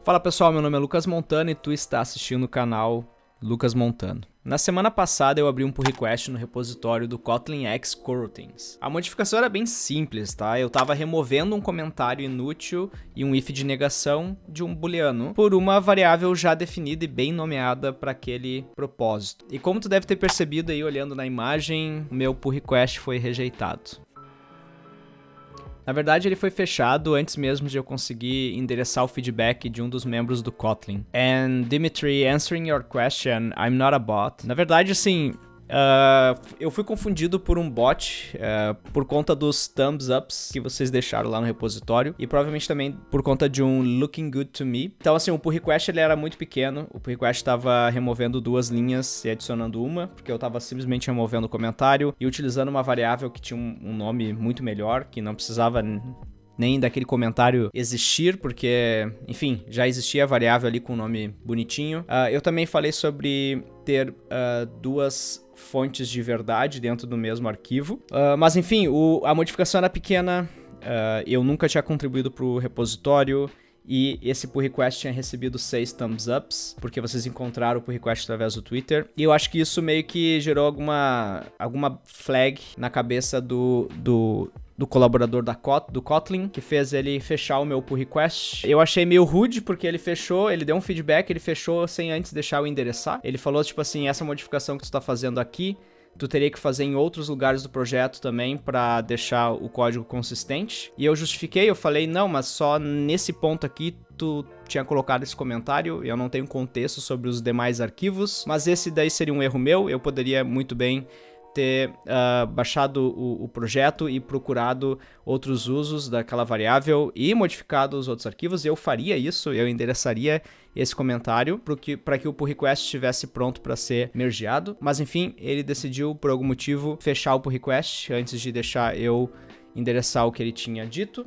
Fala pessoal, meu nome é Lucas Montano e tu está assistindo o canal Lucas Montano. Na semana passada eu abri um pull request no repositório do Kotlin X Coroutines. A modificação era bem simples, tá? Eu tava removendo um comentário inútil e um if de negação de um booleano por uma variável já definida e bem nomeada para aquele propósito. E como tu deve ter percebido aí olhando na imagem, o meu pull request foi rejeitado. Na verdade, ele foi fechado antes mesmo de eu conseguir endereçar o feedback de um dos membros do Kotlin. And Dimitri, answering your question, I'm not a bot. Na verdade, assim, eu fui confundido por um bot por conta dos thumbs ups que vocês deixaram lá no repositório e provavelmente também por conta de um looking good to me. Então, assim, o pull request ele era muito pequeno. O pull request estava removendo 2 linhas e adicionando uma, porque eu estava simplesmente removendo o comentário e utilizando uma variável que tinha um nome muito melhor, que não precisava nem daquele comentário existir, porque, enfim, já existia a variável ali com o nome bonitinho. Eu também falei sobre ter 2 fontes de verdade dentro do mesmo arquivo. Mas, enfim, a modificação era pequena, eu nunca tinha contribuído para o repositório, e esse pull request tinha recebido 6 thumbs ups, porque vocês encontraram o pull request através do Twitter. E eu acho que isso meio que gerou alguma flag na cabeça do colaborador do Kotlin, que fez ele fechar o meu pull request. Eu achei meio rude, porque ele fechou, ele deu um feedback, ele fechou sem antes deixar eu endereçar. Ele falou, tipo assim, essa modificação que tu tá fazendo aqui, tu teria que fazer em outros lugares do projeto também para deixar o código consistente. E eu justifiquei, eu falei, não, mas só nesse ponto aqui tu tinha colocado esse comentário, eu não tenho contexto sobre os demais arquivos, mas esse daí seria um erro meu, eu poderia muito bem ter baixado o projeto e procurado outros usos daquela variável e modificado os outros arquivos. Eu faria isso, eu endereçaria esse comentário para que o pull request estivesse pronto para ser mergeado, mas enfim, ele decidiu por algum motivo fechar o pull request antes de deixar eu endereçar o que ele tinha dito.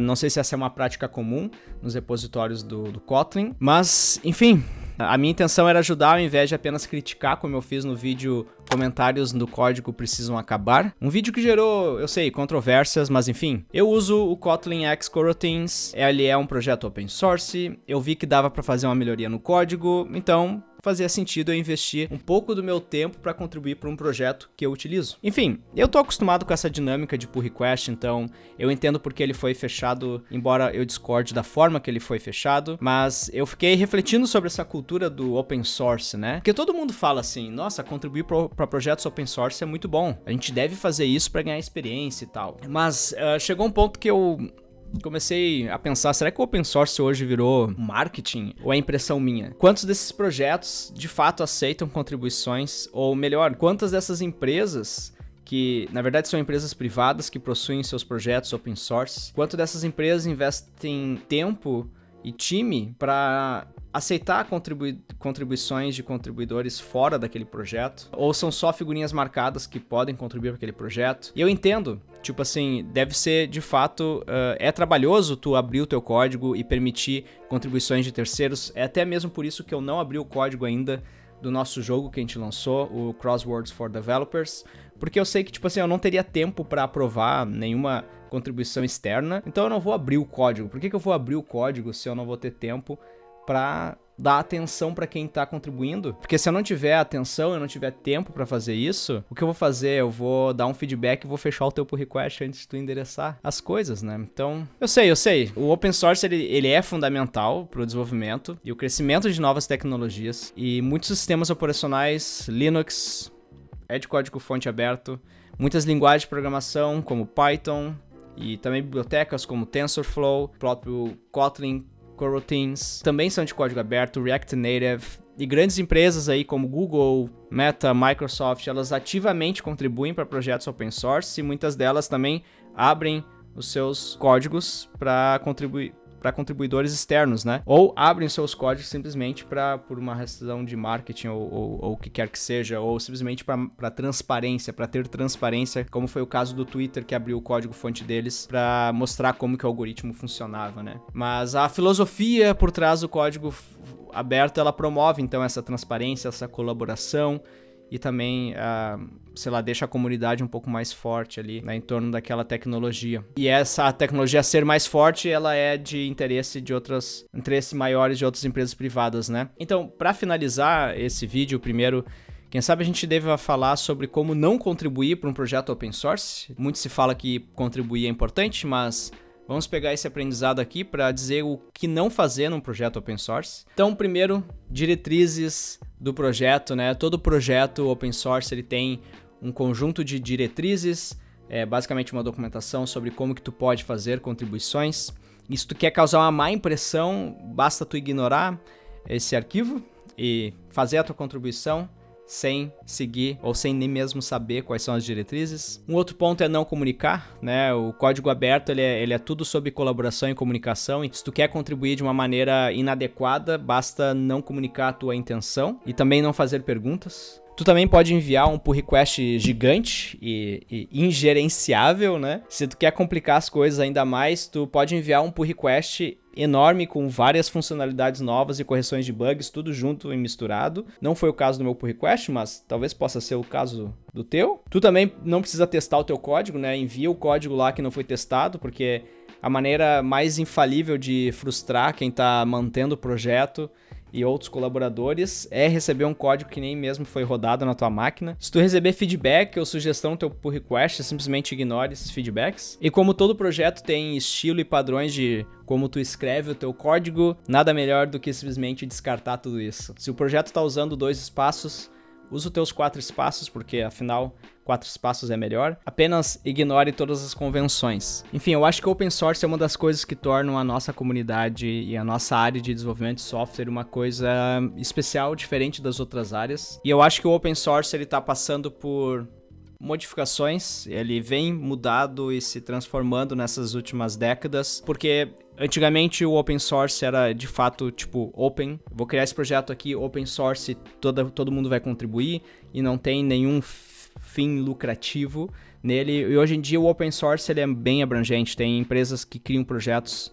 Não sei se essa é uma prática comum nos repositórios do Kotlin, mas enfim, a minha intenção era ajudar ao invés de apenas criticar, como eu fiz no vídeo Comentários no Código Precisam Acabar. Um vídeo que gerou, eu sei, controvérsias, mas enfim. Eu uso o Kotlin X Coroutines, ele é um projeto open source, eu vi que dava para fazer uma melhoria no código, então fazia sentido eu investir um pouco do meu tempo para contribuir para um projeto que eu utilizo. Enfim, eu tô acostumado com essa dinâmica de pull request, então eu entendo porque ele foi fechado, embora eu discorde da forma que ele foi fechado, mas eu fiquei refletindo sobre essa cultura do open source, né? Porque todo mundo fala assim, nossa, contribuir para projetos open source é muito bom, a gente deve fazer isso para ganhar experiência e tal. Mas chegou um ponto que eu comecei a pensar, será que o open source hoje virou marketing ou é impressão minha? Quantos desses projetos de fato aceitam contribuições? Ou melhor, quantas dessas empresas que na verdade são empresas privadas que possuem seus projetos open source, quanto dessas empresas investem tempo e time para aceitar contribuições de contribuidores fora daquele projeto? Ou são só figurinhas marcadas que podem contribuir para aquele projeto? E eu entendo, tipo assim, deve ser de fato, é trabalhoso tu abrir o teu código e permitir contribuições de terceiros. É até mesmo por isso que eu não abri o código ainda do nosso jogo que a gente lançou, o Crosswords for Developers, porque eu sei que, tipo assim, eu não teria tempo para aprovar nenhuma contribuição externa, então eu não vou abrir o código. Por que eu vou abrir o código se eu não vou ter tempo para dar atenção para quem tá contribuindo? Porque se eu não tiver atenção, eu não tiver tempo para fazer isso, o que eu vou fazer? Eu vou dar um feedback e vou fechar o teu pull request antes de tu endereçar as coisas, né? Então, eu sei. O open source, ele é fundamental pro desenvolvimento e o crescimento de novas tecnologias. E muitos sistemas operacionais, Linux, é de código fonte aberto, muitas linguagens de programação como Python e também bibliotecas como TensorFlow, próprio Kotlin Coroutines também são de código aberto, React Native, e grandes empresas aí como Google, Meta, Microsoft, elas ativamente contribuem para projetos open source e muitas delas também abrem os seus códigos para contribuidores externos, né? Ou abrem seus códigos simplesmente por uma razão de marketing ou o que quer que seja, ou simplesmente para transparência, para ter transparência, como foi o caso do Twitter, que abriu o código-fonte deles para mostrar como que o algoritmo funcionava, né? Mas a filosofia por trás do código aberto, ela promove então essa transparência, essa colaboração e também, sei lá, deixa a comunidade um pouco mais forte ali, né, em torno daquela tecnologia. E essa tecnologia ser mais forte, ela é de interesse maiores de outras empresas privadas, né? Então, para finalizar esse vídeo, primeiro, quem sabe a gente deve falar sobre como não contribuir para um projeto open source. Muito se fala que contribuir é importante, mas vamos pegar esse aprendizado aqui para dizer o que não fazer num projeto open source. Então, primeiro, diretrizes do projeto, né? Todo projeto open source ele tem um conjunto de diretrizes, basicamente uma documentação sobre como que tu pode fazer contribuições. E se tu quer causar uma má impressão, basta tu ignorar esse arquivo e fazer a tua contribuição sem seguir ou sem nem mesmo saber quais são as diretrizes. Um outro ponto é não comunicar, né? O código aberto ele é tudo sobre colaboração e comunicação, e se tu quer contribuir de uma maneira inadequada, basta não comunicar a tua intenção e também não fazer perguntas. Tu também pode enviar um pull request gigante e ingerenciável, né? Se tu quer complicar as coisas ainda mais, tu pode enviar um pull request enorme com várias funcionalidades novas e correções de bugs, tudo junto e misturado. Não foi o caso do meu pull request, mas talvez possa ser o caso do teu. Tu também não precisa testar o teu código, né? Envia o código lá que não foi testado, porque a maneira mais infalível de frustrar quem tá mantendo o projeto e outros colaboradores é receber um código que nem mesmo foi rodado na tua máquina. Se tu receber feedback ou sugestão no teu pull request, simplesmente ignore esses feedbacks. E como todo projeto tem estilo e padrões de como tu escreve o teu código, nada melhor do que simplesmente descartar tudo isso. Se o projeto está usando 2 espaços, usa os teus 4 espaços, porque afinal 4 espaços é melhor. Apenas ignore todas as convenções. Enfim, eu acho que o open source é uma das coisas que tornam a nossa comunidade e a nossa área de desenvolvimento de software uma coisa especial, diferente das outras áreas. E eu acho que o open source ele tá passando por modificações, ele vem mudado e se transformando nessas últimas décadas, porque antigamente o open source era de fato tipo open, vou criar esse projeto aqui open source, todo mundo vai contribuir e não tem nenhum fim lucrativo nele. E hoje em dia o open source ele é bem abrangente, tem empresas que criam projetos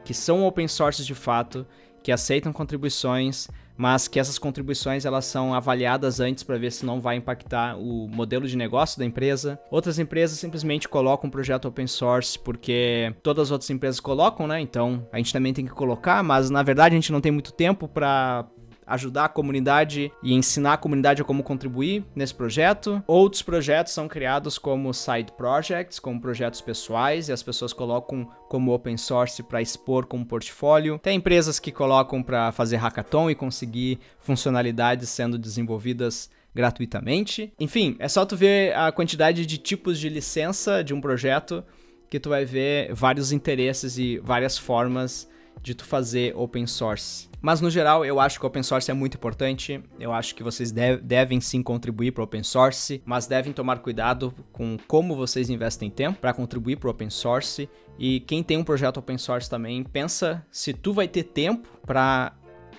que são open source de fato, que aceitam contribuições, mas que essas contribuições elas são avaliadas antes para ver se não vai impactar o modelo de negócio da empresa. Outras empresas simplesmente colocam um projeto open source porque todas as outras empresas colocam, né? Então a gente também tem que colocar, mas na verdade a gente não tem muito tempo para ajudar a comunidade e ensinar a comunidade a como contribuir nesse projeto. Outros projetos são criados como side projects, como projetos pessoais, e as pessoas colocam como open source para expor como portfólio. Tem empresas que colocam para fazer hackathon e conseguir funcionalidades sendo desenvolvidas gratuitamente. Enfim, é só tu ver a quantidade de tipos de licença de um projeto que tu vai ver vários interesses e várias formas de tu fazer open source. Mas no geral, eu acho que o open source é muito importante, eu acho que vocês devem sim contribuir para o open source, mas devem tomar cuidado com como vocês investem tempo para contribuir para o open source, e quem tem um projeto open source também, pensa se tu vai ter tempo para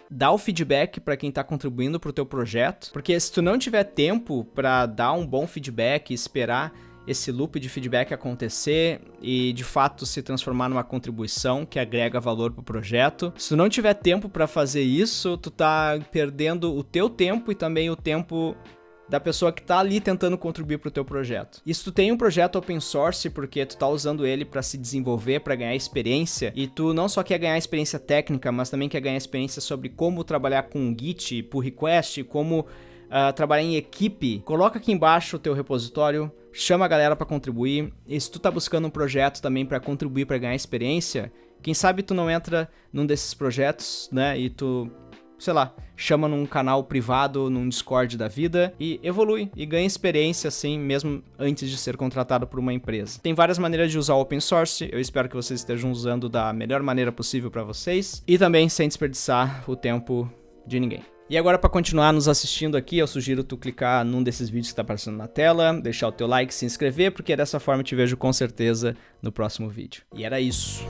dar o feedback para quem está contribuindo para o teu projeto, porque se tu não tiver tempo para dar um bom feedback e esperar esse loop de feedback acontecer e de fato se transformar numa contribuição que agrega valor pro projeto. Se tu não tiver tempo para fazer isso, tu tá perdendo o teu tempo e também o tempo da pessoa que tá ali tentando contribuir pro teu projeto. E se tu tem um projeto open source porque tu tá usando ele para se desenvolver, para ganhar experiência, e tu não só quer ganhar experiência técnica, mas também quer ganhar experiência sobre como trabalhar com Git, pull request, como trabalhar em equipe, coloca aqui embaixo o teu repositório, chama a galera para contribuir. E se tu tá buscando um projeto também para contribuir, para ganhar experiência, quem sabe tu não entra num desses projetos, né, e tu, sei lá, chama num canal privado, num Discord da vida e evolui e ganha experiência assim, mesmo antes de ser contratado por uma empresa. Tem várias maneiras de usar o open source, eu espero que vocês estejam usando da melhor maneira possível para vocês e também sem desperdiçar o tempo de ninguém. E agora, para continuar nos assistindo aqui, eu sugiro tu clicar num desses vídeos que está aparecendo na tela, deixar o teu like, se inscrever, porque dessa forma eu te vejo com certeza no próximo vídeo. E era isso.